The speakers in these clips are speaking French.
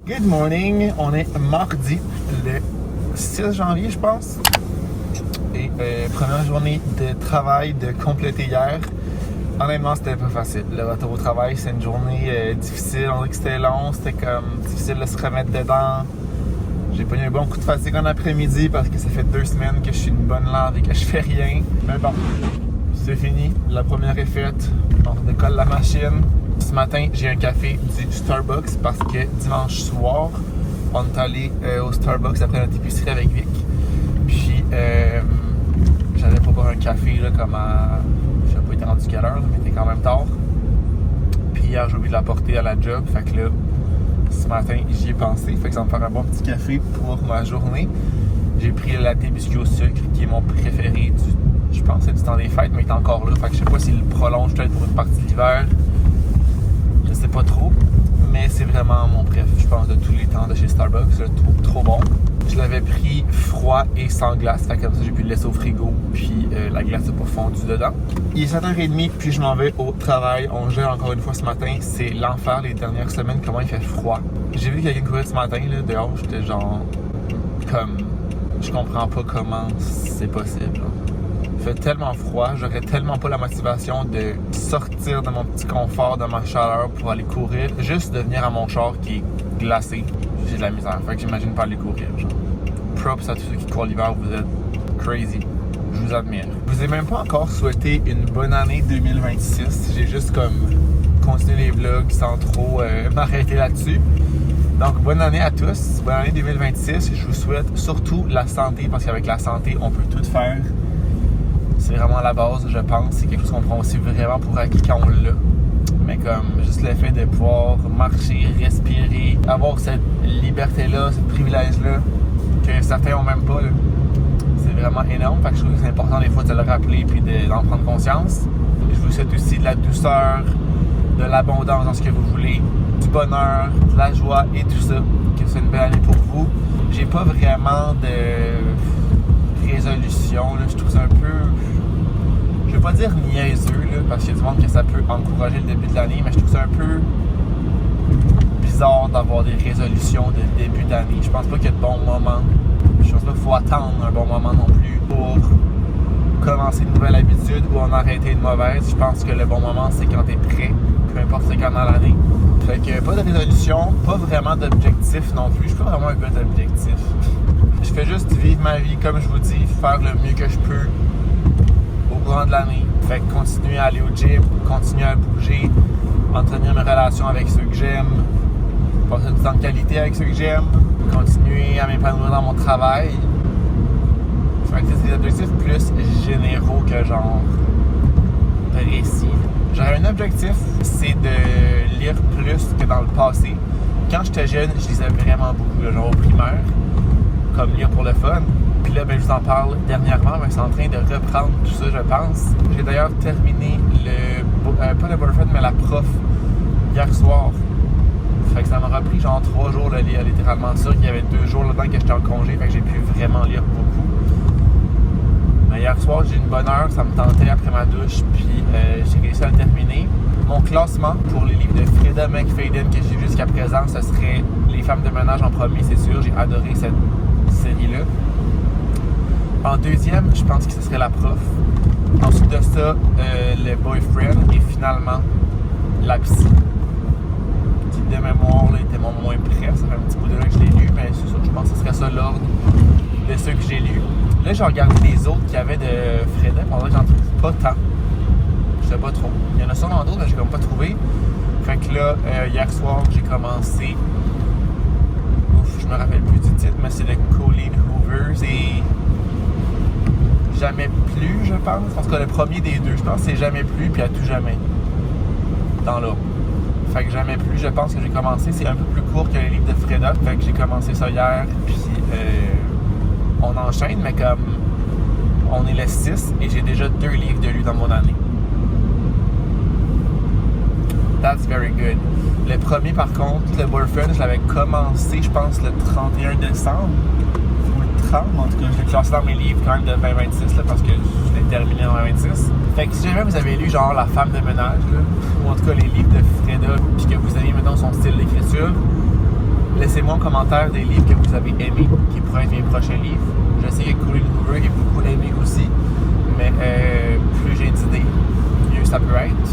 Good morning, on est mardi, le 6 janvier je pense. Et première journée de travail de compléter hier. Honnêtement, c'était pas facile. Le retour au travail, c'est une journée difficile. On dirait que c'était long, c'était comme difficile de se remettre dedans. J'ai pas eu un bon coup de fatigue en après-midi parce que ça fait 2 semaines que je suis une bonne lave et que je fais rien. Mais bon, c'est fini. La première est faite. On redécolle la machine. Ce matin, j'ai un café du Starbucks parce que dimanche soir, on est allé au Starbucks après notre épicerie avec Vic. Puis, j'allais pas boire un café là, comme à... Je sais pas, il était rendu quelle heure, mais il était quand même tard. Puis hier, j'ai oublié de l'apporter à la job. Fait que là, ce matin, j'y ai pensé. Fait que ça va me faire un bon petit café pour ma journée. J'ai pris le latte biscuit au sucre, qui est mon préféré je pense que c'est du temps des fêtes, mais il est encore là. Fait que je sais pas s'il le prolonge peut-être pour une partie de l'hiver. Je sais pas trop, mais c'est vraiment mon préf, je pense, de tous les temps de chez Starbucks. Je le trouve trop bon. Je l'avais pris froid et sans glace, fait que comme ça j'ai pu le laisser au frigo, puis la glace n'a pas fondu dedans. Il est 7h30, puis je m'en vais au travail. On gère encore une fois ce matin. C'est l'enfer les dernières semaines, comment il fait froid. J'ai vu quelqu'un courir ce matin, là, dehors, j'étais genre, comme, je comprends pas comment c'est possible. Il fait tellement froid, j'aurais tellement pas la motivation de sortir de mon petit confort, de ma chaleur pour aller courir, juste de venir à mon char qui est glacé. J'ai de la misère, fait que j'imagine pas aller courir. Genre. Props à tous ceux qui courent l'hiver, vous êtes crazy. Je vous admire. Je vous ai même pas encore souhaité une bonne année 2026. J'ai juste comme continué les vlogs sans trop m'arrêter là-dessus. Donc, bonne année à tous. Bonne année 2026. Je vous souhaite surtout la santé, parce qu'avec la santé, on peut tout faire. C'est vraiment la base, je pense. C'est quelque chose qu'on prend aussi vraiment pour acquis quand on l'a. Mais comme juste le fait de pouvoir marcher, respirer, avoir cette liberté-là, ce privilège-là, que certains n'ont même pas, là. C'est vraiment énorme. Fait que je trouve que c'est important des fois de se le rappeler et d'en prendre conscience. Je vous souhaite aussi de la douceur, de l'abondance dans ce que vous voulez, du bonheur, de la joie et tout ça. Que c'est une belle année pour vous. J'ai pas vraiment de résolution, là. Je trouve ça un peu... Je veux pas dire niaiseux, là, parce qu'il y a du monde que ça peut encourager le début de l'année, mais je trouve ça un peu bizarre d'avoir des résolutions de début d'année. Je pense pas qu'il y a de bons moments. Je pense pas qu'il faut attendre un bon moment non plus pour commencer une nouvelle habitude ou en arrêter une mauvaise. Je pense que le bon moment, c'est quand t'es prêt, peu importe c'est quand dans l'année. Fait que pas de résolution, pas vraiment d'objectif non plus. Je suis pas vraiment un gars d'objectif. Je fais juste vivre ma vie comme je vous dis, faire le mieux que je peux au courant de l'année. Fait que continuer à aller au gym, continuer à bouger, entretenir mes relations avec ceux que j'aime, passer du temps de qualité avec ceux que j'aime, continuer à m'épanouir dans mon travail. Fait que c'est des objectifs plus généraux que genre précis. J'aurais un objectif, c'est de lire plus que dans le passé. Quand j'étais jeune, je lisais vraiment beaucoup, là, genre au primaire, comme lire pour le fun. Puis là, ben, je vous en parle dernièrement, mais c'est en train de reprendre tout ça, je pense. J'ai d'ailleurs terminé pas le boyfriend, mais la prof hier soir. Fait que ça m'aura pris genre 3 jours de lire, littéralement ça. Il y avait 2 jours là-dedans que j'étais en congé, fait que j'ai pu vraiment lire beaucoup. Mais hier soir, j'ai eu une bonne heure, ça me tentait après ma douche, puis j'ai réussi à le terminer. Mon classement pour les livres de Freda McFadden que j'ai vu jusqu'à présent, ce serait Les femmes de ménage en premier, c'est sûr. J'ai adoré cette série-là. En deuxième, je pense que ce serait La prof. Ensuite de ça, Le boyfriend. Et finalement, La psy. Type de mémoire là, était mon moins prêt. Ça fait un petit bout de là que je l'ai lu, mais c'est sûr, je pense que ce serait ça l'ordre de ceux que j'ai lus. Là, j'ai regardé les autres qu'il y avait de Freda. On dirait que j'en trouve pas tant. Je sais pas trop. Il y en a sûrement d'autres, mais j'ai comme pas trouvé. Fait que là, hier soir, j'ai commencé. Je me rappelle plus du titre, mais c'est de Colleen Hoover. C'est Jamais plus, je pense. En tout cas, le premier des deux. Je pense que c'est Jamais plus, puis À tout jamais. Dans l'ordre. Fait que Jamais plus, je pense que j'ai commencé. C'est un peu plus court que les livres de Freda. Fait que j'ai commencé ça hier, puis on enchaîne, mais comme on est le 6 et j'ai déjà 2 livres de lui dans mon année. That's very good. Le premier, par contre, le boyfriend, je l'avais commencé, je pense, le 31 décembre. Ou le 30, en tout cas, je l'ai classé dans mes livres quand même de 2026, là, parce que je l'ai terminé en 2026. Fait que si jamais vous avez lu, genre, La femme de ménage, là, ou en tout cas les livres de Freda, puis que vous aimez, mettons, son style d'écriture, Laissez-moi en commentaire des livres que vous avez aimés, qui pourraient être mes prochains livres. Je sais que Colin Hoover est beaucoup aimé aussi, mais plus j'ai d'idées, mieux ça peut être.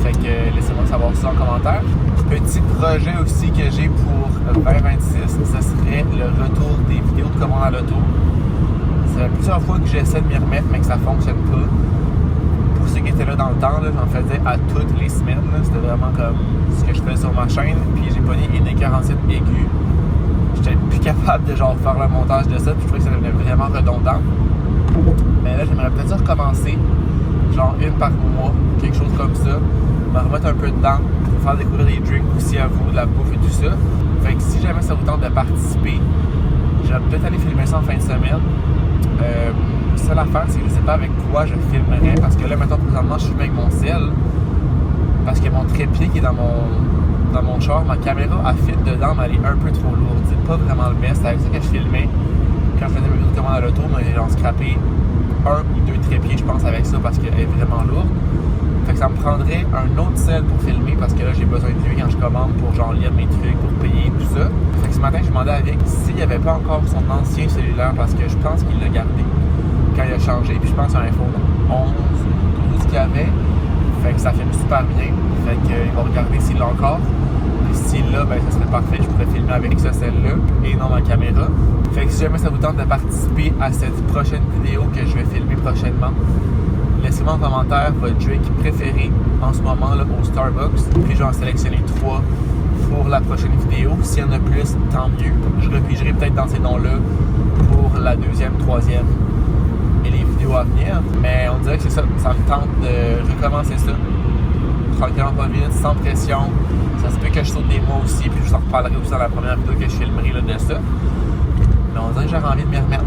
Fait que laissez-moi savoir ça en commentaire. Petit projet aussi que j'ai pour 2026, ce serait le retour des vidéos de commande à l'auto. Ça fait plusieurs fois que j'essaie de m'y remettre, mais que ça fonctionne pas. Pour ceux qui étaient là dans le temps, j'en faisais à toutes les semaines. C'était vraiment comme ce que je faisais sur ma chaîne. Puis j'ai pogné une 47 aiguë. J'étais plus capable de genre faire le montage de ça. Puis je trouvais que ça devenait vraiment redondant. Mais là, j'aimerais peut-être recommencer. Genre une par mois, quelque chose comme ça. Me remettre un peu dedans. Faire découvrir des drinks aussi à vous, de la bouffe et tout ça. Fait que si jamais ça vous tente de participer, je vais peut-être aller filmer ça en fin de semaine. Seule affaire, c'est que je sais pas avec quoi je filmerais, parce que là, maintenant, présentement, je filme avec mon cell, parce que mon trépied qui est dans mon char, ma caméra a fit dedans, mais elle est un peu trop lourde. C'est pas vraiment le best. C'est avec ça que je filmais quand je faisais mes vidéos de commande à l'auto, mais j'ai genre scrappé un ou deux trépieds, je pense, avec ça, parce qu'elle est vraiment lourde. Fait que ça me prendrait un autre cell pour filmer, parce que là, j'ai besoin de lui quand je commande pour genre lire mes trucs, pour payer, tout ça. Fait que ce matin, je demandais à Vic s'il n'y avait pas encore son ancien cellulaire, parce que je pense qu'il l'a gardé quand il a changé, puis je pense à un iPhone 11 ou 12 qu'il avait. Fait que ça filme super bien. Fait qu'il va regarder s'il l'a encore. Et s'il l'a, ben ça serait parfait. Je pourrais filmer avec ce celle-là et non ma caméra. Fait que si jamais ça vous tente de participer à cette prochaine vidéo que je vais filmer prochainement, laissez-moi en commentaire votre drink préféré en ce moment là au Starbucks. Puis je vais en sélectionner 3 pour la prochaine vidéo. S'il y en a plus, tant mieux. Je repigerai peut-être dans ces noms-là pour la deuxième, troisième et les vidéos à venir. Mais on dirait que c'est ça. Ça me tente de recommencer ça. Tranquillement pas vite, sans pression. Ça se peut que je saute des mois aussi, puis je vous en reparlerai aussi dans la première vidéo que je filmerai là, de ça. Mais on dirait que j'aurais envie de m'y remettre.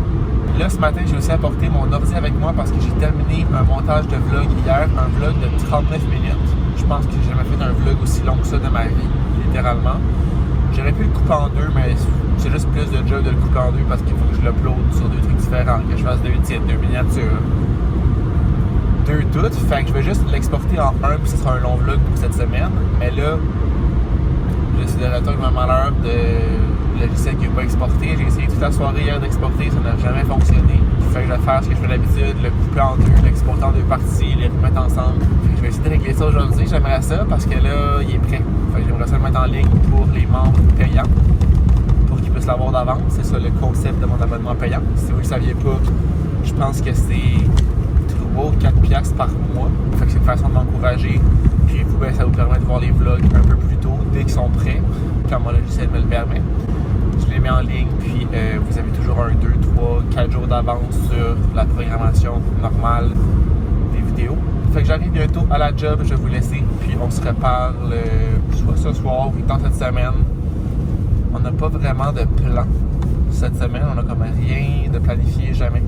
Là, ce matin, j'ai aussi apporté mon ordi avec moi parce que j'ai terminé un montage de vlog hier, un vlog de 39 minutes. Je pense que j'ai jamais fait un vlog aussi long que ça de ma vie, littéralement. J'aurais pu le couper en deux, mais c'est juste plus de job de le couper en deux parce qu'il faut que je l'upload sur 2 trucs différents, que je fasse 2 titres, 2 miniatures, 2 toutes. Fait que je vais juste l'exporter en un, puis ce sera un long vlog pour cette semaine. Mais là, je suis de retour avec ma malheur de logiciel qui n'est pas exporté. J'ai essayé toute la soirée hier d'exporter, ça n'a jamais fonctionné. Fait que je vais faire ce que je fais d'habitude, le couper en deux, l'exporter en 2 parties, les remettre ensemble. Fait que je vais essayer de régler ça aujourd'hui, j'aimerais ça parce que là, il est prêt. Fait que j'aimerais ça le mettre en ligne pour les membres payants, pour qu'ils puissent l'avoir d'avance. C'est ça le concept de mon abonnement payant. Si vous ne le saviez pas, je pense que c'est 3 ou 4 piastres par mois. Fait que c'est une façon de m'encourager. Puis vous, ben, ça vous permet de voir les vlogs un peu plus tôt, dès qu'ils sont prêts, quand mon logiciel me le permet. Je les mets en ligne, puis vous avez toujours 1, 2, 3, 4 jours d'avance sur la programmation normale des vidéos. Fait que j'arrive bientôt à la job, je vais vous laisser, puis on se reparle soit ce soir ou dans cette semaine. On n'a pas vraiment de plan cette semaine, on a comme rien de planifié, jamais.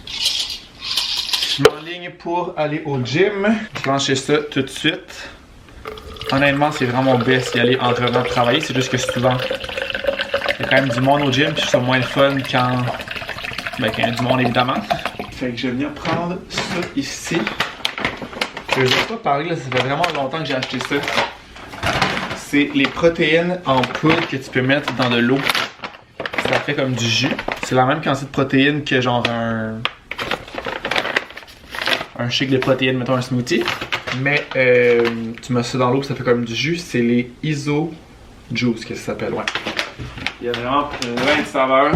Je m'enligne pour aller au gym. Je lance ça tout de suite. Honnêtement, c'est vraiment mon best d'y aller en revenant de travailler. C'est juste que souvent, il y a quand même du monde au gym, puis je trouve moins le fun quand il y a du monde, évidemment. Fait que je vais venir prendre ça ici. Je ne vais pas parler, là, ça fait vraiment longtemps que j'ai acheté ça. C'est les protéines en poudre que tu peux mettre dans de l'eau. Ça fait comme du jus. C'est la même quantité de protéines que genre un shake de protéines, mettons un smoothie. Mais tu mets ça dans l'eau, ça fait comme du jus. C'est les Iso Juice que ça s'appelle, ouais. Il y a vraiment plein de saveurs.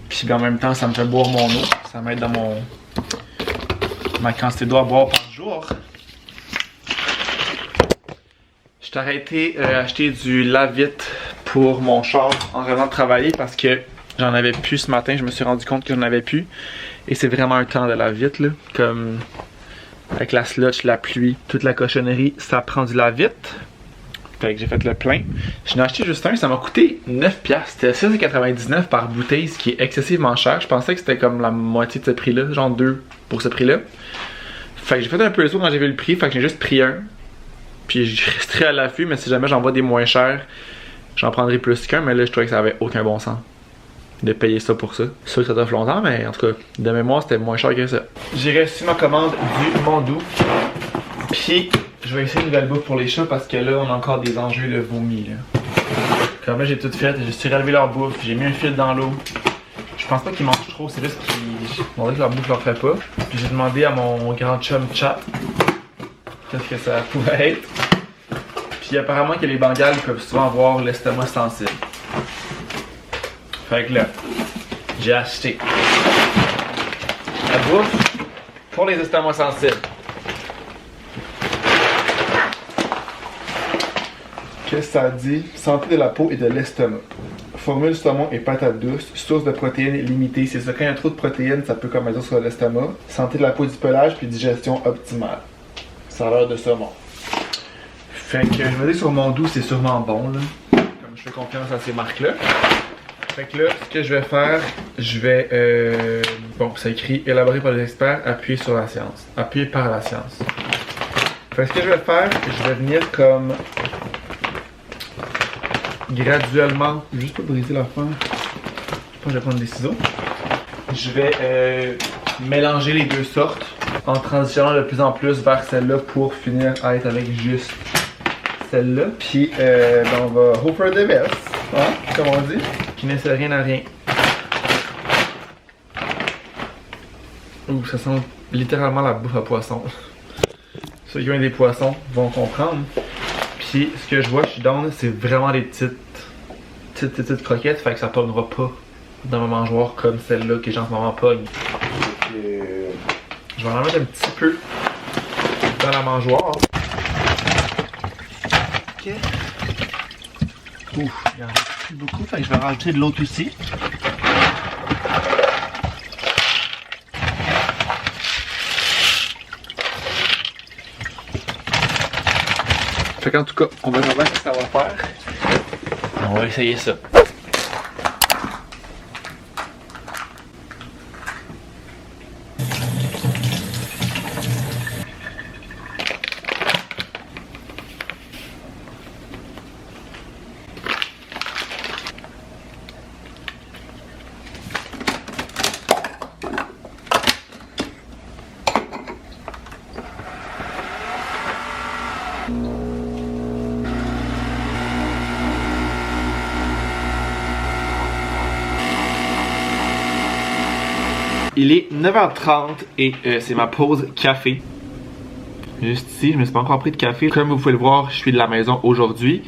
Puis en même temps, ça me fait boire mon eau. Ça m'aide dans ma quantité d'eau à boire par jour. Je t'ai arrêté acheter du lave-vite pour mon char en revenant de travailler parce que j'en avais plus ce matin. Je me suis rendu compte que j'en avais plus. Et c'est vraiment un temps de lave-vite, là. Comme avec la slush, la pluie, toute la cochonnerie, ça prend du lave-vite. Fait que j'ai fait le plein. Je n'ai acheté juste un, ça m'a coûté 9$. C'était 6,99$ par bouteille, ce qui est excessivement cher. Je pensais que c'était comme la moitié de ce prix-là, genre 2 pour ce prix-là. Fait que j'ai fait un peu le saut quand j'ai vu le prix, fait que j'ai juste pris un. Puis je resterai à l'affût, mais si jamais j'en vois des moins chers, j'en prendrai plus qu'un. Mais là, je trouvais que ça avait aucun bon sens de payer ça pour ça. C'est sûr que ça t'offre longtemps, mais en tout cas, de mémoire, c'était moins cher que ça. J'ai reçu ma commande du Mondou. Puis je vais essayer une nouvelle bouffe pour les chats parce que là, on a encore des enjeux de vomi. Là. Comme là, j'ai tout fait, j'ai su relever leur bouffe, j'ai mis un fil dans l'eau. Je pense pas qu'ils mangent trop, c'est juste qu'ils. On dirait que leur bouffe leur fait pas. Puis j'ai demandé à mon grand chum chat qu'est-ce que ça pouvait être. Puis apparemment que les Bengales peuvent souvent avoir l'estomac sensible. Fait que là, j'ai acheté la bouffe pour les estomacs sensibles. Qu'est-ce que ça dit? Santé de la peau et de l'estomac. Formule saumon et patate douce, source de protéines limitée. C'est ça, quand il y a trop de protéines, ça peut comme dire sur l'estomac. Santé de la peau et du pelage, puis digestion optimale. Saveur de saumon. Fait que je me dis sur mon doux, c'est sûrement bon, là. Comme je fais confiance à ces marques-là. Fait que là, ce que je vais faire, je vais... bon, ça écrit élaboré par les experts, appuyé sur la science. Appuyé par la science. Fait que ce que je vais faire, je vais venir comme... graduellement, juste pour briser la fin, je vais prendre des ciseaux. Je vais mélanger les deux sortes en transitionnant de plus en plus vers celle-là pour finir à être avec juste celle-là. Puis ben on va hope for the best, hein, comme on dit, qui ne sert rien à rien. Ouh, ça sent littéralement la bouffe à poisson. Ceux qui ont des poissons vont comprendre. Puis ce que je vois, je suis down, c'est vraiment des petites croquettes, fait que ça pognera pas dans ma mangeoire comme celle-là que j'ai en ce moment pogne. Je vais en mettre un petit peu dans la mangeoire. Ok. Ouf, il en reste plus beaucoup, fait que je vais rajouter de l'autre aussi. Fait qu'en tout cas, on va voir ce que ça va faire. On va essayer ça. Il est 9h30 et c'est ma pause café. Juste ici, je me suis pas encore pris de café. Comme vous pouvez le voir, je suis de la maison aujourd'hui.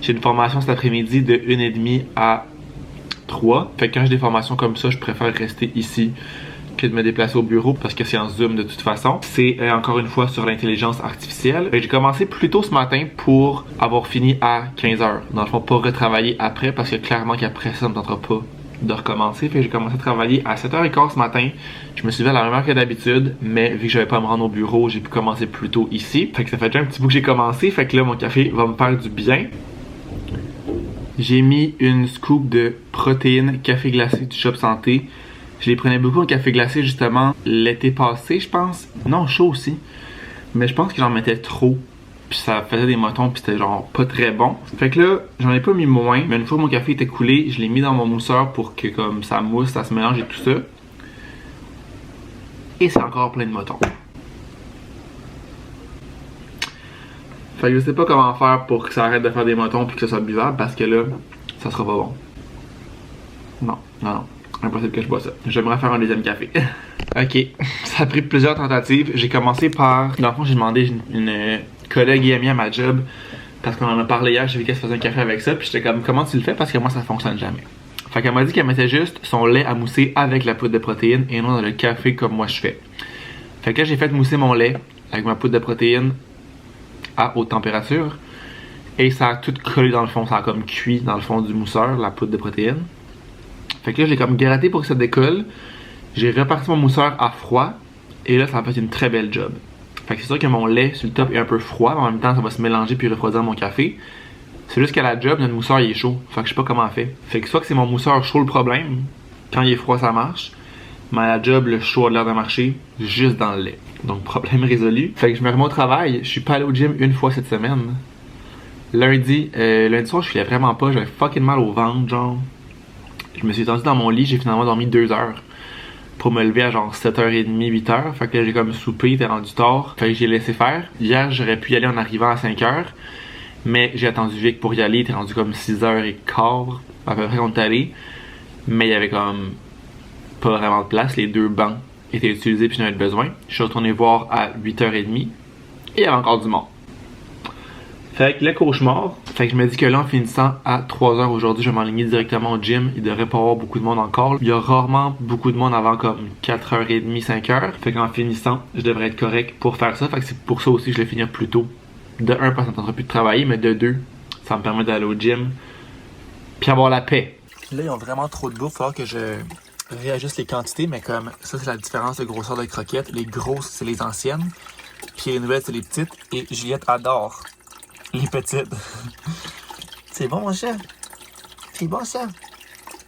J'ai une formation cet après-midi de 1h30 à 3. Fait que quand j'ai des formations comme ça, je préfère rester ici que de me déplacer au bureau parce que c'est en Zoom de toute façon. C'est encore une fois sur l'intelligence artificielle. J'ai commencé plus tôt ce matin pour avoir fini à 15h. Dans le fond, pas retravailler après parce que clairement qu'après ça ne me tentera pas de recommencer. Fait que j'ai commencé à travailler à 7h15 ce matin. Je me suis levé à la même heure que d'habitude, mais vu que j'avais pas à me rendre au bureau, j'ai pu commencer plus tôt ici. Fait que ça fait déjà un petit bout que j'ai commencé. Fait que là, mon café va me faire du bien. J'ai mis une scoop de protéines café glacé du Shop Santé. Je les prenais beaucoup en café glacé justement l'été passé, je pense. Non, chaud aussi. Mais je pense que j'en mettais trop. Puis ça faisait des motons, puis c'était genre pas très bon. Fait que là, j'en ai pas mis moins. Mais une fois que mon café était coulé, je l'ai mis dans mon mousseur pour que comme ça mousse, ça se mélange et tout ça. Et c'est encore plein de motons. Fait que je sais pas comment faire pour que ça arrête de faire des motons puis que ça soit buvable parce que là, ça sera pas bon. Non. Impossible que je bois ça. J'aimerais faire un deuxième café. Ok, ça a pris plusieurs tentatives. J'ai commencé par... Dans le fond, j'ai demandé une collègue et amie à ma job parce qu'on en a parlé hier, j'ai vu qu'elle se faisait un café avec ça puis j'étais comme comment tu le fais parce que moi ça fonctionne jamais. Fait qu'elle m'a dit qu'elle mettait juste son lait à mousser avec la poudre de protéines et non dans le café comme moi je fais. Fait que là j'ai fait mousser mon lait avec ma poudre de protéines à haute température et ça a tout collé dans le fond, ça a comme cuit dans le fond du mousseur, la poudre de protéines. Fait que là j'ai comme gratté pour que ça décolle. J'ai reparti mon mousseur à froid et là ça a fait une très belle job. Fait que c'est sûr que mon lait sur le top est un peu froid, mais en même temps ça va se mélanger puis refroidir mon café. C'est juste qu'à la job, notre mousseur il est chaud. Fait que je sais pas comment elle fait. Fait que soit que c'est mon mousseur chaud le problème, quand il est froid ça marche, mais à la job le chaud a l'air de marcher juste dans le lait. Donc problème résolu. Fait que je me remets au travail, je suis pas allé au gym une fois cette semaine. Lundi soir je filais vraiment pas, j'avais fucking mal au ventre genre. Je me suis étendu dans mon lit, j'ai finalement dormi 2 heures. pour me lever à genre 7h30, 8h. Fait que là, j'ai comme soupé, t'es rendu tard. Fait que j'ai laissé faire. Hier, j'aurais pu y aller en arrivant à 5h. Mais j'ai attendu Vic pour y aller. T'es rendu comme 6h15, à peu près quand on est allé. Mais il y avait comme pas vraiment de place. Les 2 bancs étaient utilisés puis j'en avais besoin. Je suis retourné voir à 8h30. Et il y avait encore du monde. Fait que le cauchemar, fait que je me dis que là en finissant à 3h aujourd'hui, je vais m'aligner directement au gym. Il devrait pas avoir beaucoup de monde encore. Il y a rarement beaucoup de monde avant comme 4h30, 5h. Fait qu'en finissant, je devrais être correct pour faire ça. Fait que c'est pour ça aussi que je vais finir plus tôt. De 1, parce que ça ne tentera plus de travailler, mais de 2, ça me permet d'aller au gym. Puis avoir la paix. Là, ils ont vraiment trop de bouffe. Il va falloir que je réajuste les quantités, mais comme ça, c'est la différence de grosseur de croquettes. Les grosses, c'est les anciennes. Puis les nouvelles, c'est les petites. Et Juliette adore les petites. C'est bon, mon chat. C'est bon, ça.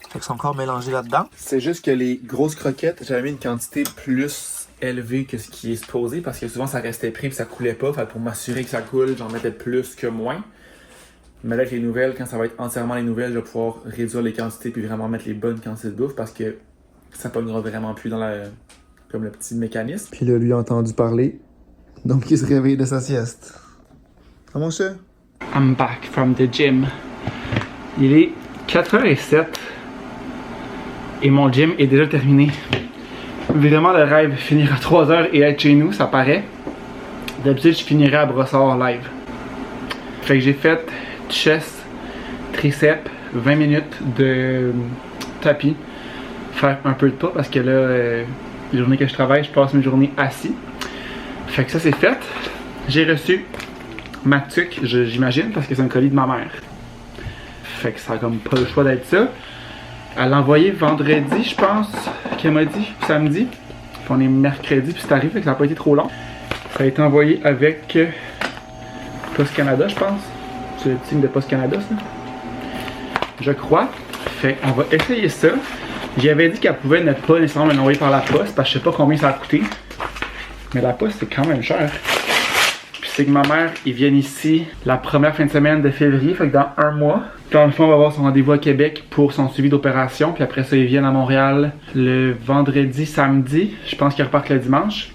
Fait qu'ils sont encore mélangés là-dedans. C'est juste que les grosses croquettes, j'avais mis une quantité plus élevée que ce qui est supposé parce que souvent ça restait pris et ça coulait pas. Fait pour m'assurer que ça coule, j'en mettais plus que moins. Mais là, avec les nouvelles, quand ça va être entièrement les nouvelles, je vais pouvoir réduire les quantités puis vraiment mettre les bonnes quantités de bouffe parce que ça pognera vraiment plus dans comme le petit mécanisme. Puis là, lui a entendu parler. Donc, il se réveille de sa sieste. Comment ça? I'm back from the gym. Il est 4h07 et mon gym est déjà terminé. Vraiment le rêve, finir à 3h et être chez nous, ça paraît. D'habitude, je finirais à Brossard live. Fait que j'ai fait chest, triceps, 20 minutes de tapis, faire un peu de pas parce que là, les journées que je travaille, je passe mes journées assis. Fait que ça c'est fait. J'ai reçu ma tuque, j'imagine, parce que c'est un colis de ma mère. Fait que ça a comme pas le choix d'être ça. Elle l'a envoyé vendredi, je pense, qu'elle m'a dit, samedi. Puis on est mercredi, puis c'est arrivé, fait que ça n'a pas été trop long. Ça a été envoyé avec Post Canada, je pense. C'est le signe de Post Canada, ça. Je crois. Fait qu'on va essayer ça. J'avais dit qu'elle pouvait ne pas nécessairement me l'envoyer par la poste, parce que je sais pas combien ça a coûté. Mais la poste, c'est quand même cher. C'est que ma mère, ils viennent ici la première fin de semaine de février, fait que dans 1 mois. Dans le fond, on va avoir son rendez-vous à Québec pour son suivi d'opération, puis après ça, ils viennent à Montréal le vendredi, samedi. Je pense qu'ils repartent le dimanche.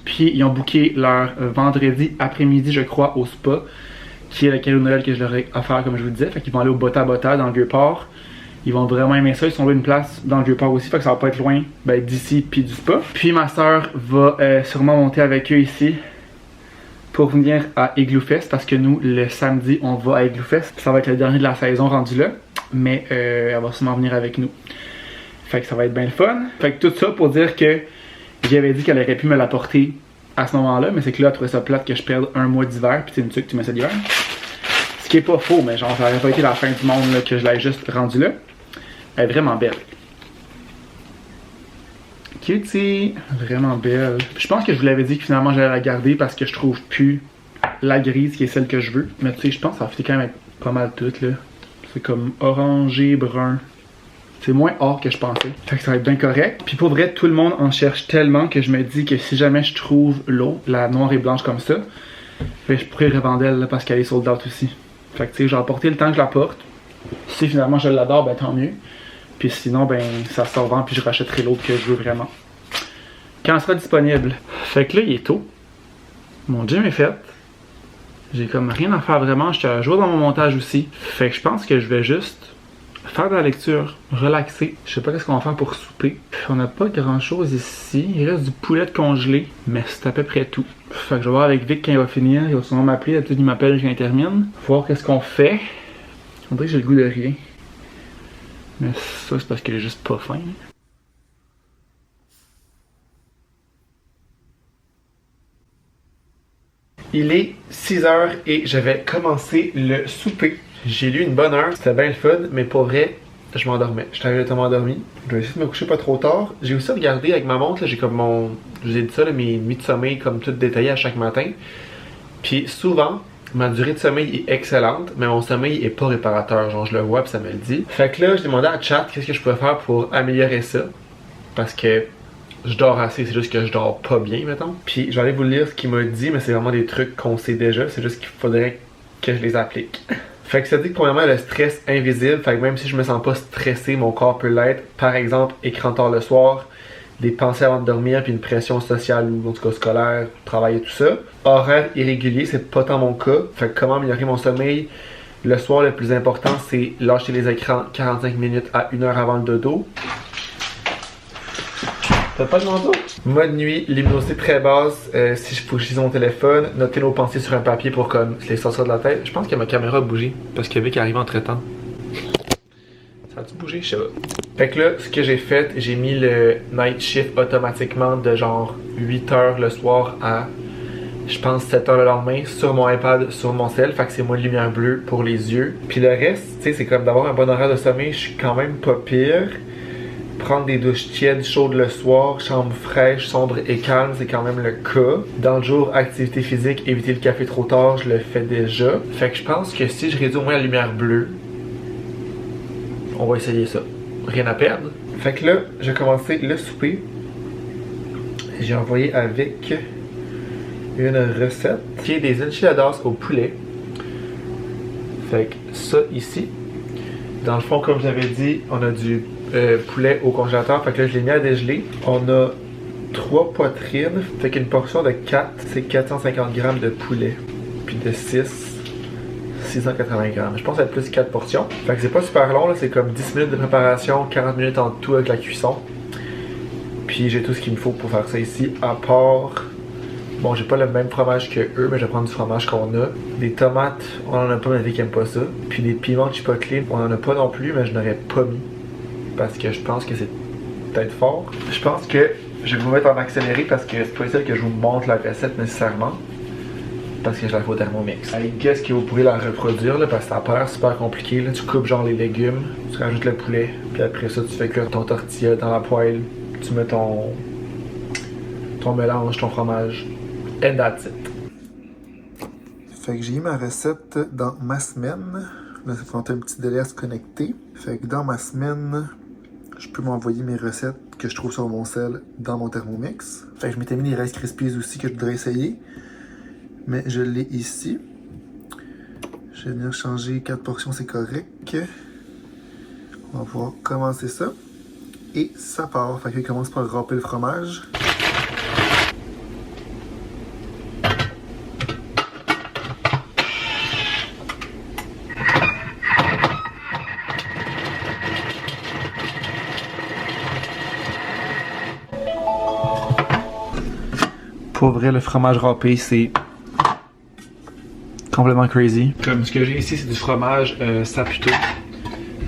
Puis ils ont booké leur vendredi après-midi, je crois, au spa, qui est le cadeau de Noël que je leur ai offert, comme je vous disais. Fait qu'ils vont aller au Bota Bota dans le Vieux-Port. Ils vont vraiment aimer ça. Ils sont loués une place dans le Vieux-Port aussi, fait que ça va pas être loin d'ici puis du spa. Puis ma soeur va sûrement monter avec eux ici pour venir à Igloo Fest parce que nous, le samedi, on va à Igloo Fest. Ça va être le dernier de la saison rendu là, mais elle va sûrement venir avec nous. Fait que ça va être bien le fun. Fait que tout ça pour dire que j'avais dit qu'elle aurait pu me l'apporter à ce moment-là, mais c'est que là, elle trouvait ça plate que je perde 1 mois d'hiver, puis c'est une tuque, tu mets ça d'hiver. Ce qui est pas faux, mais genre, ça aurait pas été la fin du monde là, que je l'ai juste rendu là. Elle est vraiment belle. Cutie, vraiment belle. Je pense que je vous l'avais dit que finalement j'allais la garder parce que je trouve plus la grise qui est celle que je veux. Mais tu sais, je pense que ça fait quand même pas mal tout là. C'est comme orangé, brun. C'est moins or que je pensais. Fait que ça va être bien correct. Puis pour vrai, tout le monde en cherche tellement que je me dis que si jamais je trouve l'eau, la noire et blanche comme ça, je pourrais revendre elle là, parce qu'elle est sold out aussi. Fait que tu sais, j'ai apporté le temps que je la porte. Si finalement je l'adore, ben tant mieux. Puis sinon, ben ça se revend puis je rachèterai l'autre que je veux vraiment. Quand elle sera disponible. Fait que là, il est tôt. Mon gym est fait. J'ai comme rien à faire vraiment. J'étais à jouer dans mon montage aussi. Fait que je pense que je vais juste faire de la lecture, relaxer. Je sais pas qu'est-ce qu'on va faire pour souper. On n'a pas grand chose ici. Il reste du poulet de congelé, mais c'est à peu près tout. Fait que je vais voir avec Vic quand il va finir. Il va sûrement m'appeler. D'habitude, il m'appelle quand il termine. Voir qu'est-ce qu'on fait. On dirait que j'ai le goût de rien. Mais ça, c'est parce que j'ai juste pas faim. Il est 6h et je vais commencer le souper. J'ai lu une bonne heure, c'était bien le fun, mais pour vrai, je m'endormais. Je t'avais totalement endormi. Je vais essayer de me coucher pas trop tard. J'ai aussi regardé avec ma montre, j'ai comme mon... Je vous ai dit ça, là, mes nuits de sommeil comme tout détaillé à chaque matin. Puis souvent, ma durée de sommeil est excellente, mais mon sommeil est pas réparateur. Genre, je le vois puis ça me le dit. Fait que là, je demandais à Chat qu'est-ce que je pouvais faire pour améliorer ça. Parce que je dors assez, c'est juste que je dors pas bien, mettons. Puis je vais aller vous lire ce qu'il m'a dit, mais c'est vraiment des trucs qu'on sait déjà. C'est juste qu'il faudrait que je les applique. Fait que ça dit que premièrement, le stress invisible. Fait que même si je me sens pas stressé, mon corps peut l'être. Par exemple, écran tard le soir, des pensées avant de dormir, puis une pression sociale ou en tout cas scolaire, travail et tout ça. Horaire irrégulier, c'est pas tant mon cas. Fait que comment améliorer mon sommeil? Le soir, le plus important, c'est lâcher les écrans 45 minutes à 1 heure avant le dodo. T'as pas de manteau? Mode nuit, luminosité très basse. Si je focalise mon téléphone, noter nos pensées sur un papier pour comme les sortir de la tête. Je pense que ma caméra a bougé parce qu'il y avait qui arrive entre temps. Ça a-tu bougé? Je sais pas. Fait que là, ce que j'ai fait, j'ai mis le night shift automatiquement de genre 8 heures le soir à je pense 7 heures le lendemain sur mon iPad, sur mon cell. Fait que c'est moins de lumière bleue pour les yeux. Puis le reste, tu sais, c'est comme d'avoir un bon horaire de sommeil, je suis quand même pas pire. Prendre des douches tièdes, chaudes le soir, chambre fraîche, sombre et calme, c'est quand même le cas. Dans le jour, activité physique, éviter le café trop tard, je le fais déjà. Fait que je pense que si je réduis au moins la lumière bleue, on va essayer ça. Rien à perdre. Fait que là, j'ai commencé le souper. J'ai envoyé avec une recette qui est des enchiladas au poulet. Fait que ça ici. Dans le fond, comme j'avais dit, on a du poulet au congélateur. Fait que là, je l'ai mis à dégeler. On a 3 poitrines. Fait qu'une portion de 4, c'est 450 grammes de poulet. Puis de 6, 680 grammes. Je pense que c'est plus 4 portions. Fait que c'est pas super long, là. C'est comme 10 minutes de préparation, 40 minutes en tout avec la cuisson. Puis j'ai tout ce qu'il me faut pour faire ça ici, à part... Bon, j'ai pas le même fromage que eux, mais je vais prendre du fromage qu'on a. Des tomates, on en a pas, mais ma fille qui aime pas ça. Puis des piments chipotle, on en a pas non plus, mais je n'aurais pas mis. Parce que je pense que c'est peut-être fort. Je pense que je vais vous mettre en accéléré parce que c'est pas celle que je vous montre la recette nécessairement. Parce que je la fais au Thermomix. I guess que vous pourrez la reproduire là, parce que ça a pas l'air super compliqué. Là. Tu coupes genre les légumes, tu rajoutes le poulet, puis après ça tu fais cuire ton tortilla dans la poêle. Tu mets ton mélange, ton fromage. And that's it. Fait que j'ai mis ma recette dans ma semaine. Là, ça prend un petit délai à se connecter. Fait que dans ma semaine, je peux m'envoyer mes recettes que je trouve sur mon sel dans mon Thermomix. Fait que je m'étais mis les Rice Krispies aussi que je voudrais essayer. Mais je l'ai ici. Je vais venir changer 4 portions, c'est correct. On va pouvoir commencer ça. Et ça part. Fait que je commence par râper le fromage. Pour vrai, le fromage râpé, c'est complètement crazy. Comme ce que j'ai ici, c'est du fromage saputo.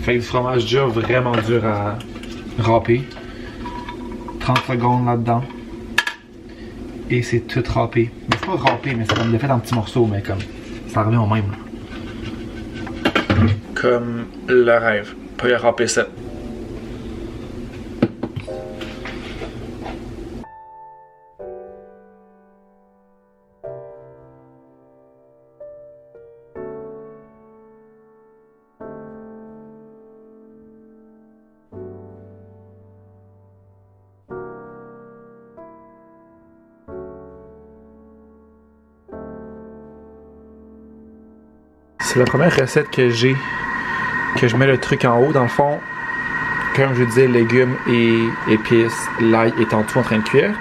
Fait que du fromage dur, vraiment dur à râper. 30 secondes là-dedans. Et c'est tout râpé. Mais c'est pas râpé, mais c'est comme de fait en petits morceaux, mais comme ça revient au même. Comme le rêve. Pas y râper ça. C'est la première recette que j'ai, que je mets le truc en haut. Dans le fond, comme je disais, légumes et épices, l'ail est en tout en train de cuire.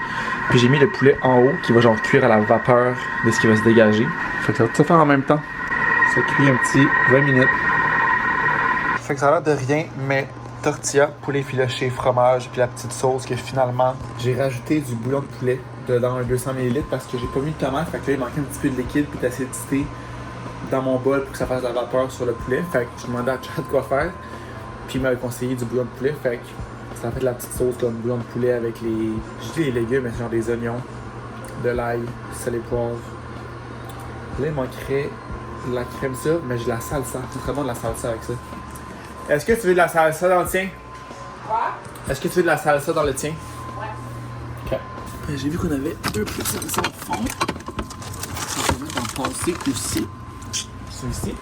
Puis j'ai mis le poulet en haut qui va genre cuire à la vapeur de ce qui va se dégager. Fait que ça va tout se faire en même temps. Ça cuit un petit 20 minutes. Fait que ça a l'air de rien, mais tortilla, poulet filoché, fromage, puis la petite sauce que finalement j'ai rajouté du bouillon de poulet dedans un 200 ml parce que j'ai pas mis de tomate. Fait que là il manquait un petit peu de liquide puis d'acidité dans mon bol pour que ça fasse de la vapeur sur le poulet. Fait que je demandais à Chad quoi faire. Puis il m'avait conseillé du bouillon de poulet. Fait que ça a fait de la petite sauce comme bouillon de poulet avec les... Je dis les légumes, mais c'est genre des oignons, de l'ail, sel et poivre. Là il manquerait de la crème ça, mais j'ai de la salsa. C'est très bon de la salsa avec ça. Est-ce que tu veux de la salsa dans le tien? Quoi? Est-ce que tu veux de la salsa dans le tien? Ouais. Ok. J'ai vu qu'on avait deux petites salsa au fond. On va mettre en passer aussi. Ici.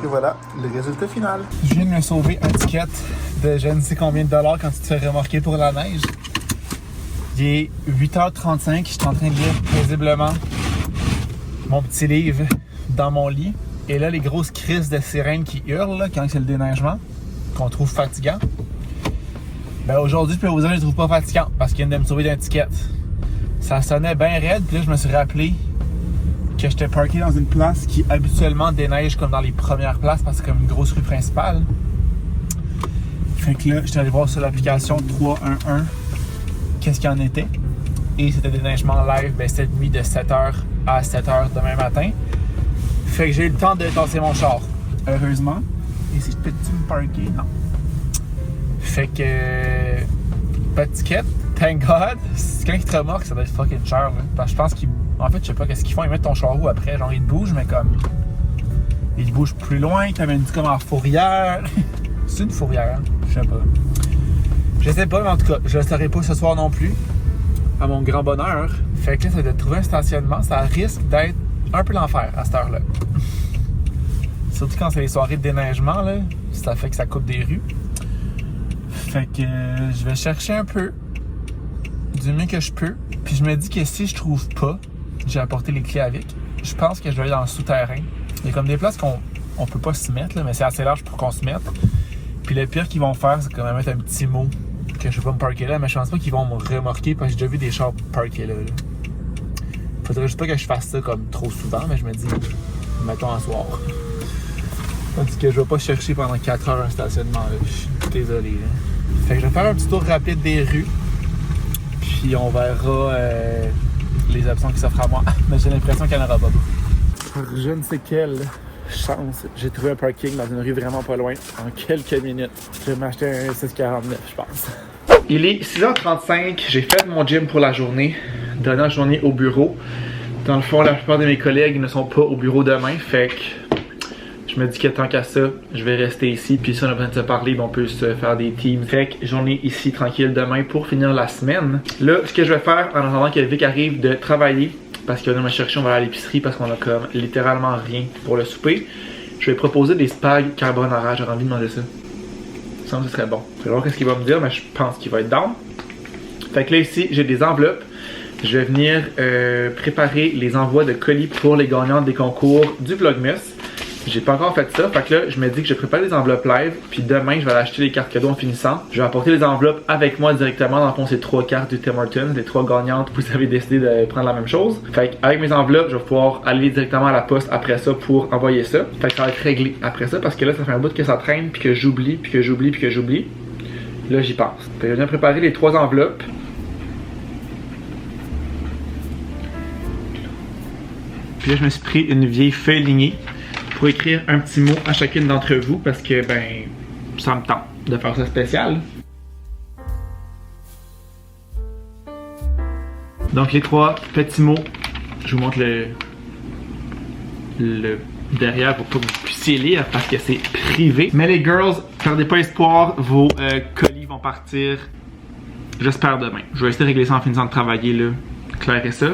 Et voilà, le résultat final. Je viens de me sauver un ticket de je ne sais combien de dollars quand tu te fais remarquer pour la neige. Il est 8h35, je suis en train de lire paisiblement mon petit livre dans mon lit. Et là, les grosses crises de sirènes qui hurlent là, quand c'est le déneigement. qu'on trouve fatigants. Ben aujourd'hui, je peux vous dire que je les trouve pas fatigants parce qu'ils viennent de me sauver d'un ticket. Ça sonnait bien raide, puis là, je me suis rappelé que j'étais parké dans une place qui habituellement déneige comme dans les premières places parce que c'est comme une grosse rue principale. Fait que là, j'étais allé voir sur l'application 311 qu'est-ce qu'il y en était. Et c'était déneigement live, ben c'était nuit de 7h à 7h demain matin. Fait que j'ai eu le temps de tasser mon char. Heureusement. Et si je peux-tu me parker? Non. Fait que... pas de ticket, thank God. Si quelqu'un qui te remorque, ça doit être fucking cher. Là. Parce que je pense qu'ils... En fait, je sais pas qu'est-ce qu'ils font. Ils mettent ton char où après? Genre, ils te bougent, mais comme... Ils te bougent plus loin. Ils t'amènent comme en fourrière. C'est une fourrière, hein? Je sais pas. Je sais pas, mais en tout cas, je le saurai pas ce soir non plus. À mon grand bonheur. Fait que là, ça de trouver un stationnement, ça risque d'être un peu l'enfer à cette heure-là. Surtout quand c'est les soirées de déneigement, là, ça fait que ça coupe des rues. Fait que je vais chercher un peu, du mieux que je peux. Puis je me dis que si je trouve pas, j'ai apporté les clés avec, je pense que je vais aller dans le souterrain. Il y a comme des places qu'on peut pas se mettre, là, mais c'est assez large pour qu'on se mette. Puis le pire qu'ils vont faire, c'est quand même mettre un petit mot que je vais pas me parker là, mais je pense pas qu'ils vont me remorquer parce que j'ai déjà vu des chars parkés là. Faudrait juste pas que je fasse ça comme trop souvent, mais je me dis, mettons un soir. Tandis que je vais pas chercher pendant 4 heures un stationnement là. Je suis désolé. Là. Fait que je vais faire un petit tour rapide des rues. Puis on verra les options qui s'offrent à moi. Mais j'ai l'impression qu'il n'y en aura pas. Par je ne sais quelle chance, j'ai trouvé un parking dans une rue vraiment pas loin en quelques minutes. Je vais m'acheter un 649, je pense. Il est 6h35, j'ai fait mon gym pour la journée. Dernière journée au bureau. Dans le fond, la plupart de mes collègues ne sont pas au bureau demain, fait que je me dis que tant qu'à ça, je vais rester ici. Puis si on a besoin de se parler, on peut se faire des teams. Fait que journée ici tranquille demain pour finir la semaine. Là, ce que je vais faire en attendant que Vic arrive de travailler, parce qu'on va me chercher, on va aller à l'épicerie parce qu'on a comme littéralement rien pour le souper. Je vais proposer des spag carbonara, j'aurais envie de demander ça. Ça me semble que ce serait bon. Je vais voir qu'est-ce qu'il va me dire, mais je pense qu'il va être down. Fait que là ici, j'ai des enveloppes. Je vais venir préparer les envois de colis pour les gagnants des concours du Vlogmas. J'ai pas encore fait ça, fait que là, je me dis que je prépare les enveloppes live, puis demain, je vais aller acheter les cartes cadeaux en finissant. Je vais apporter les enveloppes avec moi directement. Dans le fond, c'est 3 cartes du Tim Hortons, les 3 gagnantes, vous avez décidé de prendre la même chose. Fait que avec mes enveloppes, je vais pouvoir aller directement à la poste après ça pour envoyer ça. Fait que ça va être réglé après ça, parce que là, ça fait un bout que ça traîne, puis que j'oublie, puis que j'oublie, puis que j'oublie. Là, j'y pense. Fait que je viens préparer les 3 enveloppes. Puis là, je me suis pris une vieille feuille lignée pour écrire un petit mot à chacune d'entre vous parce que, ben, ça me tente de faire ça spécial. Donc, les 3 petits mots, je vous montre le derrière pour que vous puissiez lire parce que c'est privé. Mais les girls, perdez pas espoir, vos colis vont partir, j'espère, demain. Je vais essayer de régler ça en finissant de travailler, là, clairer ça.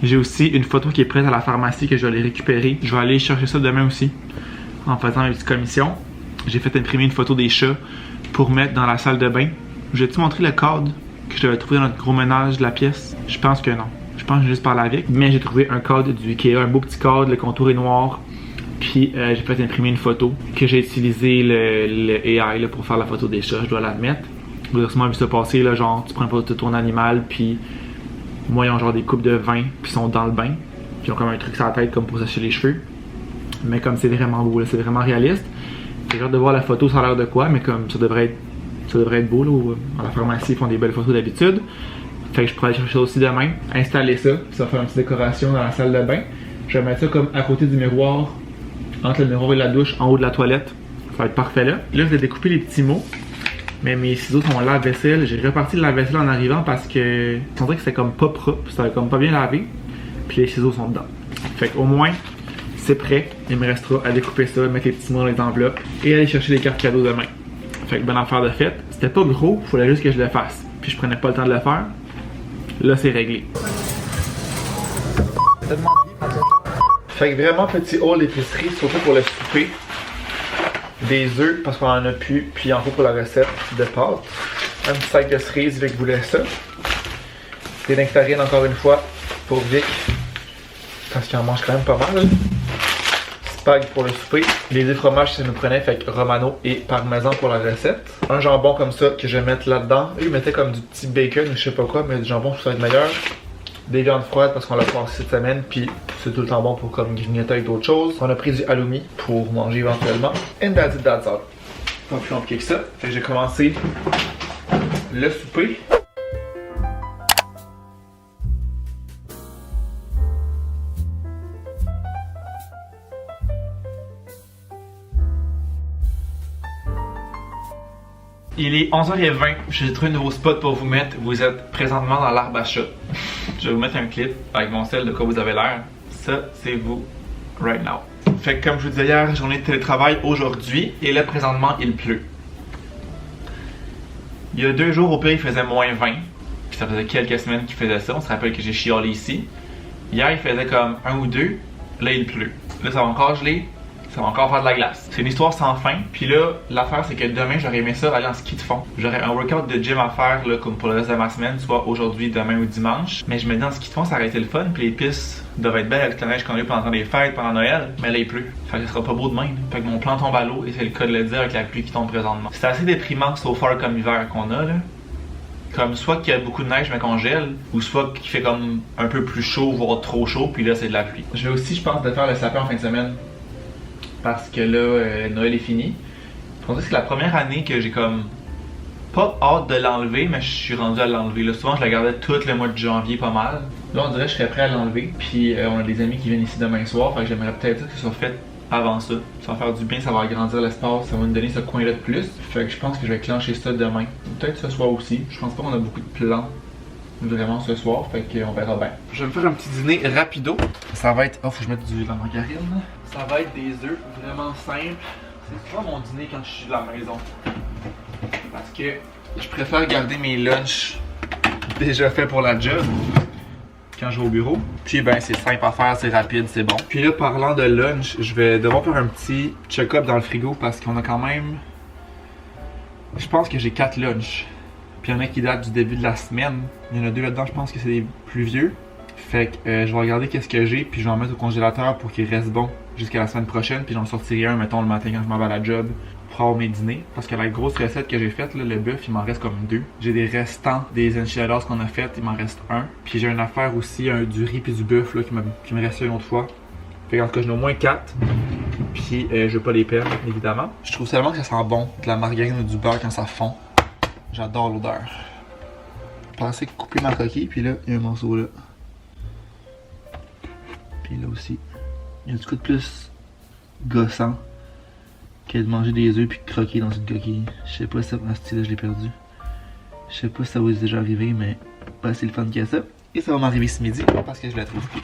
J'ai aussi une photo qui est prête à la pharmacie que je vais aller récupérer. Je vais aller chercher ça demain aussi en faisant mes petites commissions. J'ai fait imprimer une photo des chats pour mettre dans la salle de bain. J'ai-tu montré le code que je devais trouver dans notre gros ménage de la pièce? Je pense que non. Je pense que j'ai juste parlé avec. Mais j'ai trouvé un code du Ikea, un beau petit code, le contour est noir. Puis j'ai fait imprimer une photo que j'ai utilisé le AI là, pour faire la photo des chats, je dois l'admettre. Vous avez sûrement vu ça passer, là, genre tu prends une photo de ton animal, puis moi, ils ont genre des coupes de vin, puis ils sont dans le bain. Puis ils ont comme un truc sur la tête comme pour sécher les cheveux. Mais comme c'est vraiment beau, c'est vraiment réaliste. J'ai hâte de voir la photo, ça a l'air de quoi, mais comme ça devrait être beau, là. À la pharmacie, ils font des belles photos d'habitude. Fait que je pourrais aller chercher ça aussi demain. Installer ça, puis ça va faire une petite décoration dans la salle de bain. Je vais mettre ça comme à côté du miroir, entre le miroir et la douche, en haut de la toilette. Ça va être parfait là. Là, je vais découper les petits mots. Mais mes ciseaux sont lave-vaisselle. J'ai reparti le lave-vaisselle en arrivant parce que je sentais que c'était comme pas propre, ça avait comme pas bien lavé. Puis les ciseaux sont dedans. Fait qu'au moins, c'est prêt. Il me restera à découper ça, mettre les petits mots dans les enveloppes et aller chercher les cartes cadeaux demain. Fait que bonne affaire de fête. C'était pas gros, il fallait juste que je le fasse. Puis je prenais pas le temps de le faire. Là, c'est réglé. Fait que vraiment petit haul d'épicerie, surtout pour le souper. Des œufs parce qu'on en a plus, puis il en faut pour la recette de pâtes. Un petit sac de cerises, Vic voulait ça. Des nectarines encore une fois pour Vic, parce qu'il en mange quand même pas mal. spag pour le souper. Les deux fromages ça nous prenait, fait que romano et parmesan pour la recette. Un jambon comme ça que je vais mettre là-dedans. Eux, ils mettaient comme du petit bacon ou je sais pas quoi, mais du jambon ça va être meilleur. Des viandes froides parce qu'on l'a passé cette semaine, puis c'est tout le temps bon pour comme grignoter avec d'autres choses. On a pris du halloumi pour manger éventuellement. And that's it, that's all. Pas plus compliqué que ça. Fait que j'ai commencé le souper. Il est 11h20, j'ai trouvé un nouveau spot pour vous mettre. Vous êtes présentement dans l'arbre à chat. Je vais vous mettre un clip avec mon sel de quoi vous avez l'air. Ça, c'est vous, right now. Fait que comme je vous disais hier, journée de télétravail aujourd'hui, et là présentement, il pleut. Il y a 2 jours, au pire, il faisait moins 20. Puis ça faisait quelques semaines qu'il faisait ça. On se rappelle que j'ai chialé ici. Hier, il faisait comme 1 ou 2. Là, il pleut. Là, ça va encore geler. Ça va encore faire de la glace. C'est une histoire sans fin. Puis là, l'affaire, c'est que demain, j'aurais aimé ça aller en ski de fond. J'aurais un workout de gym à faire, là, comme pour le reste de ma semaine, soit aujourd'hui, demain ou dimanche. Mais je me dis, en ski de fond, ça aurait été le fun. Puis les pistes doivent être belles avec la neige qu'on a eu pendant les fêtes, pendant Noël. Mais là, il pleut. Fait que ce sera pas beau demain. Fait que mon plan tombe à l'eau, et c'est le cas de le dire avec la pluie qui tombe présentement. C'est assez déprimant, so far, comme hiver qu'on a, là. Comme soit qu'il y a beaucoup de neige mais qu'on gèle, ou soit qu'il fait comme un peu plus chaud, voire trop chaud, puis là, c'est de la pluie. Je vais aussi, je pense, de faire le sapin en fin de semaine. Parce que là, Noël est fini. Je pense que c'est la première année que j'ai comme pas hâte de l'enlever, mais je suis rendu à l'enlever. Là, souvent, je la gardais tout le mois de janvier pas mal. Là, on dirait que je serais prêt à l'enlever. Puis on a des amis qui viennent ici demain soir, fait que j'aimerais peut-être que ce soit fait avant ça. Ça va faire du bien, ça va agrandir l'espace, ça va me donner ce coin-là de plus. Fait que je pense que je vais clencher ça demain. Peut-être ce soir aussi. Je pense pas qu'on a beaucoup de plans vraiment ce soir, fait qu'on verra bien. Je vais me faire un petit dîner rapido. Ça va être... Oh, faut que je mette de la margarine. Ça va être des œufs vraiment simples. C'est souvent mon dîner quand je suis à la maison. Parce que je préfère garder mes lunchs déjà faits pour la job quand je vais au bureau. Puis ben c'est simple à faire, c'est rapide, c'est bon. Puis là, parlant de lunch, je vais devoir faire un petit check-up dans le frigo parce qu'on a quand même... Je pense que j'ai 4 lunchs. Puis il y en a qui datent du début de la semaine. Il y en a 2 là-dedans, je pense que c'est des plus vieux. Fait que je vais regarder qu'est-ce que j'ai, puis je vais en mettre au congélateur pour qu'il reste bon jusqu'à la semaine prochaine. Puis j'en sortirai un, mettons, le matin quand je m'en vais à la job pour avoir mes dîners. Parce que la grosse recette que j'ai faite, là, le bœuf, il m'en reste comme 2. J'ai des restants des enchiladas qu'on a faites, il m'en reste 1. Puis j'ai une affaire aussi, du riz puis du bœuf là, qui me restait une autre fois. Fait que en tout cas, j'en ai au moins 4. Puis je vais pas les perdre, évidemment. Je trouve seulement que ça sent bon, de la margarine ou du beurre quand ça fond. J'adore l'odeur. Je pensais couper ma coquille, puis là, il y a un morceau là. Puis là aussi. Il y a du coup de plus gossant que de manger des œufs puis de croquer dans une coquille. Je sais pas si ça va style, je l'ai perdu. Je sais pas si ça vous est déjà arrivé, mais pas assez le fun qu'il y a ça. Et ça va m'arriver ce midi parce que je la trouve plus.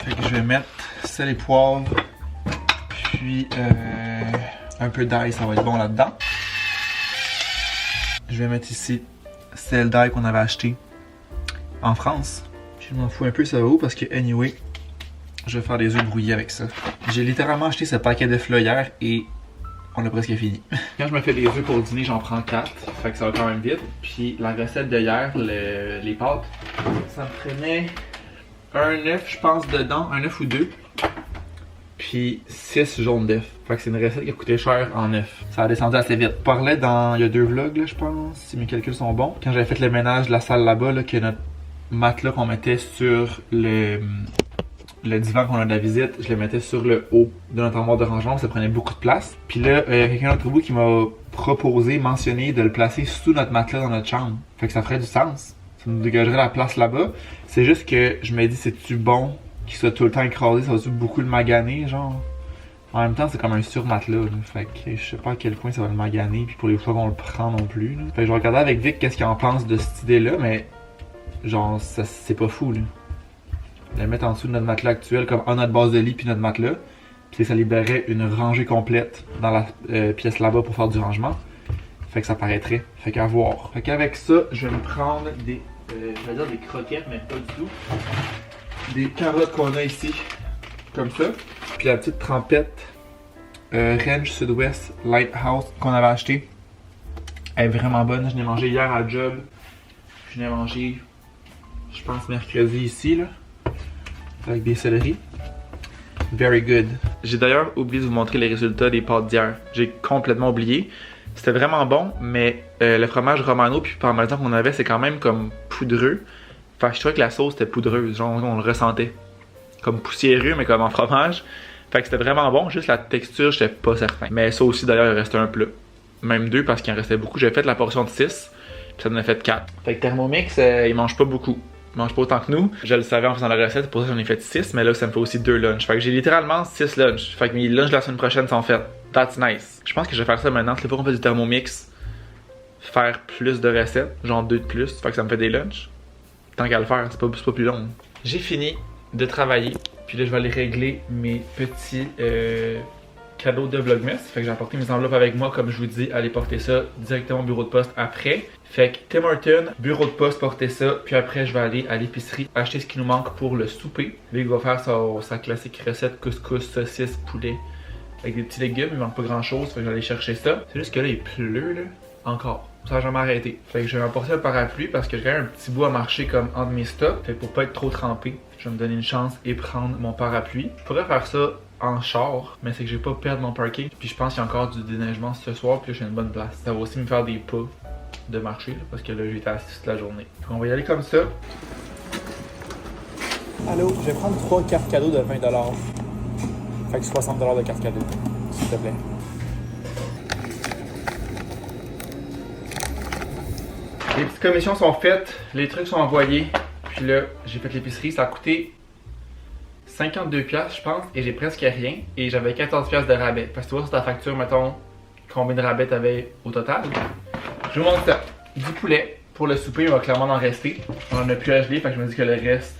Fait que je vais mettre sel et poivre. Puis un peu d'ail, ça va être bon là-dedans. Je vais mettre ici sel d'ail qu'on avait acheté en France. Je m'en fous un peu, ça va où parce que anyway, je vais faire des œufs brouillés avec ça. J'ai littéralement acheté ce paquet de fleurs hier et on a presque fini. Quand je me fais des œufs pour le dîner, j'en prends 4, fait que ça va quand même vite. Puis la recette de hier, les pâtes, ça me prenait un œuf, je pense, dedans, un œuf ou 2. Puis 6 jaunes d'œufs. Fait que c'est une recette qui a coûté cher en œufs. Ça a descendu assez vite. Je parlais il y a 2 vlogs, là, je pense, si mes calculs sont bons. Quand j'avais fait le ménage de la salle là-bas, là, que notre matelas qu'on mettait sur le divan qu'on a de la visite, je le mettais sur le haut de notre armoire de rangement, ça prenait beaucoup de place. Puis là, il y a quelqu'un d'autre bout qui m'a mentionné de le placer sous notre matelas dans notre chambre. Fait que ça ferait du sens. Ça nous dégagerait la place là-bas. C'est juste que je me dis, c'est-tu bon qu'il soit tout le temps écrasé, ça va-tu beaucoup le maganer, genre? En même temps, c'est comme un surmatelas, là. Fait que je sais pas à quel point ça va le maganer, puis pour les fois qu'on le prend non plus, là. Fait que je vais regarder avec Vic qu'est-ce qu'il en pense de cette idée-là, mais genre, c'est pas fou, là. Le mettre en dessous de notre matelas actuel, comme en notre base de lit puis notre matelas, puis ça libérait une rangée complète dans la pièce là-bas pour faire du rangement. Fait que ça paraîtrait. Fait qu'à voir. Fait qu'avec ça, je vais me prendre des, je vais dire des croquettes, mais pas du tout. Des carottes qu'on a ici, comme ça. Puis la petite trempette Range Sud-Ouest Lighthouse qu'on avait acheté. Elle est vraiment bonne. Je l'ai mangé hier à la job. Je l'ai mangé je pense mercredi ici, là, avec des céleris. Very good. J'ai d'ailleurs oublié de vous montrer les résultats des pâtes d'hier. J'ai complètement oublié. C'était vraiment bon, mais le fromage romano puis parmesan qu'on avait, c'est quand même comme poudreux. Fait que je trouvais que la sauce était poudreuse, genre on le ressentait. Comme poussiéreux, mais comme en fromage. Fait que c'était vraiment bon, juste la texture, j'étais pas certain. Mais ça aussi d'ailleurs, il restait un plat. Même 2 parce qu'il en restait beaucoup. J'ai fait la portion de 6, puis ça en a fait 4. Fait que Thermomix, il mange pas beaucoup. Il mange pas autant que nous. Je le savais en faisant la recette, c'est pour ça que j'en ai fait 6, mais là ça me fait aussi 2 lunchs. Fait que j'ai littéralement 6 lunchs. Fait que mes lunchs de la semaine prochaine sont faits. That's nice. Je pense que je vais faire ça maintenant. C'est pas qu'on fait du Thermomix, faire plus de recettes, genre 2 de plus. Fait que ça me fait des lunchs. Tant qu'à le faire, c'est pas plus long. J'ai fini de travailler, puis là je vais aller régler mes petits cadeaux de Vlogmas. Fait que j'ai apporté mes enveloppes avec moi, comme je vous dis, aller porter ça directement au bureau de poste après. Fait que Tim Hortons, bureau de poste, porter ça, puis après je vais aller à l'épicerie acheter ce qui nous manque pour le souper. Là il va faire sa classique recette couscous, saucisse, poulet, avec des petits légumes, il manque pas grand chose, fait que je vais aller chercher ça. C'est juste que là il pleut là, encore. Ça va jamais arrêter. Fait que je vais m'apporter un parapluie parce que j'ai quand même un petit bout à marcher comme entre mes stocks. Fait que pour pas être trop trempé, je vais me donner une chance et prendre mon parapluie. Je pourrais faire ça en char, mais c'est que je vais pas perdre mon parking. Puis je pense qu'il y a encore du déneigement ce soir, puis là j'ai une bonne place. Ça va aussi me faire des pas de marcher là, parce que là j'ai été assis toute la journée. Donc on va y aller comme ça. Allô, je vais prendre 3 cartes cadeaux de 20$. Fait que 60$ de cartes cadeaux, s'il te plaît. Les petites commissions sont faites, les trucs sont envoyés. Puis là, j'ai fait l'épicerie, ça a coûté 52$, je pense, et j'ai presque rien. Et j'avais 14$ de rabais. Parce que tu vois, sur ta facture, mettons, combien de rabais t'avais au total. Je vous montre ça. Du poulet pour le souper, il va clairement en rester. On en a plus à geler, fait que je me dis que le reste,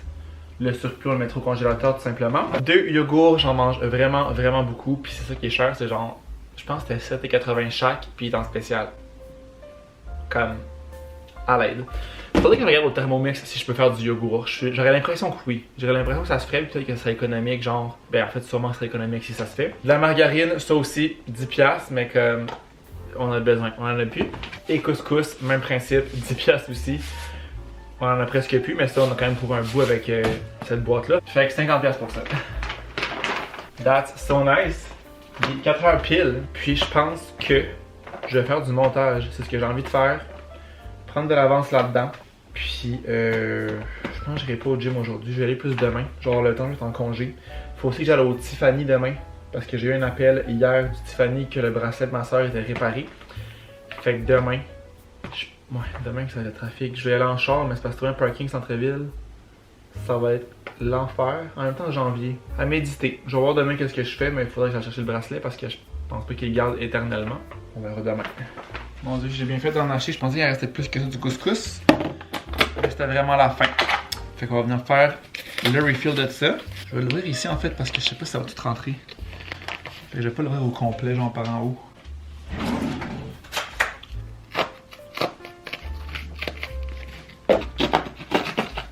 le surplus, on le mettra au congélateur tout simplement. 2 yogourts, j'en mange vraiment beaucoup. Puis c'est ça qui est cher, c'est genre, je pense que c'était 7,80$ chaque, puis il est en spécial. Comme à l'aide. Faudrait que je regarde au Thermomix si je peux faire du yogourt. J'aurais l'impression que oui. J'aurais l'impression que ça se ferait, peut-être que ça serait économique, genre. Ben en fait, sûrement que ça serait économique si ça se fait. De la margarine, ça aussi, 10$, mais comme on en a besoin, on en a plus. Et couscous, même principe, 10$ aussi. On en a presque plus, mais ça, on a quand même trouvé un bout avec cette boîte-là. Fait que 50$ pour ça. That's so nice. Il est 4h pile, puis je pense que je vais faire du montage. C'est ce que j'ai envie de faire. Prendre de l'avance là-dedans. Puis, je pense que je n'irai pas au gym aujourd'hui. Je vais aller plus demain. Genre, le temps, je vais être en congé. Faut aussi que j'aille au Tiffany demain. Parce que j'ai eu un appel hier du Tiffany que le bracelet de ma soeur était réparé. Fait que demain, ouais, demain, ça va être le trafic. Je vais aller en char, mais c'est parce que trouver un parking centre-ville, ça va être l'enfer. En même temps, janvier. À méditer. Je vais voir demain qu'est-ce que je fais, mais il faudrait que j'aille chercher le bracelet parce que je pense pas qu'il le garde éternellement. On verra demain. Mon dieu, j'ai bien fait d'en acheter. Je pensais qu'il restait plus que ça du couscous. C'était vraiment la fin. Fait qu'on va venir faire le refill de ça. Je vais l'ouvrir ici en fait parce que je sais pas si ça va tout rentrer. Fait que je vais pas l'ouvrir au complet, genre par en haut.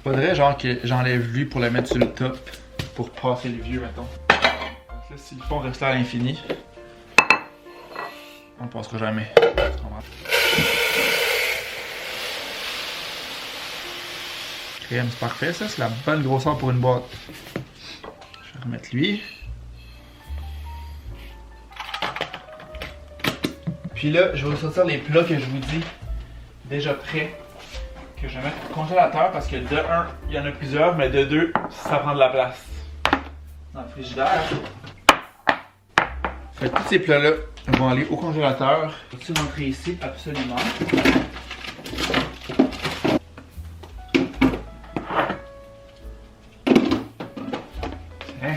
Faudrait genre que j'enlève lui pour le mettre sur le top. Pour passer le vieux, mettons. Donc là, si le fond reste là à l'infini, on ne passera jamais. Crème, c'est parfait ça, c'est la bonne grosseur pour une boîte. Je vais remettre lui. Puis là, je vais sortir les plats que je vous dis déjà prêts, que je vais mettre au congélateur parce que de 1, il y en a plusieurs, mais de 2, ça prend de la place dans le frigidaire. Fait que tous ces plats-là vont aller au congélateur. Faut-tu rentrer ici? Absolument. Hein?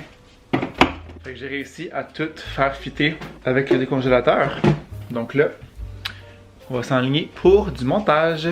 Fait que j'ai réussi à tout faire fitter avec le décongélateur. Donc là, on va s'enligner pour du montage.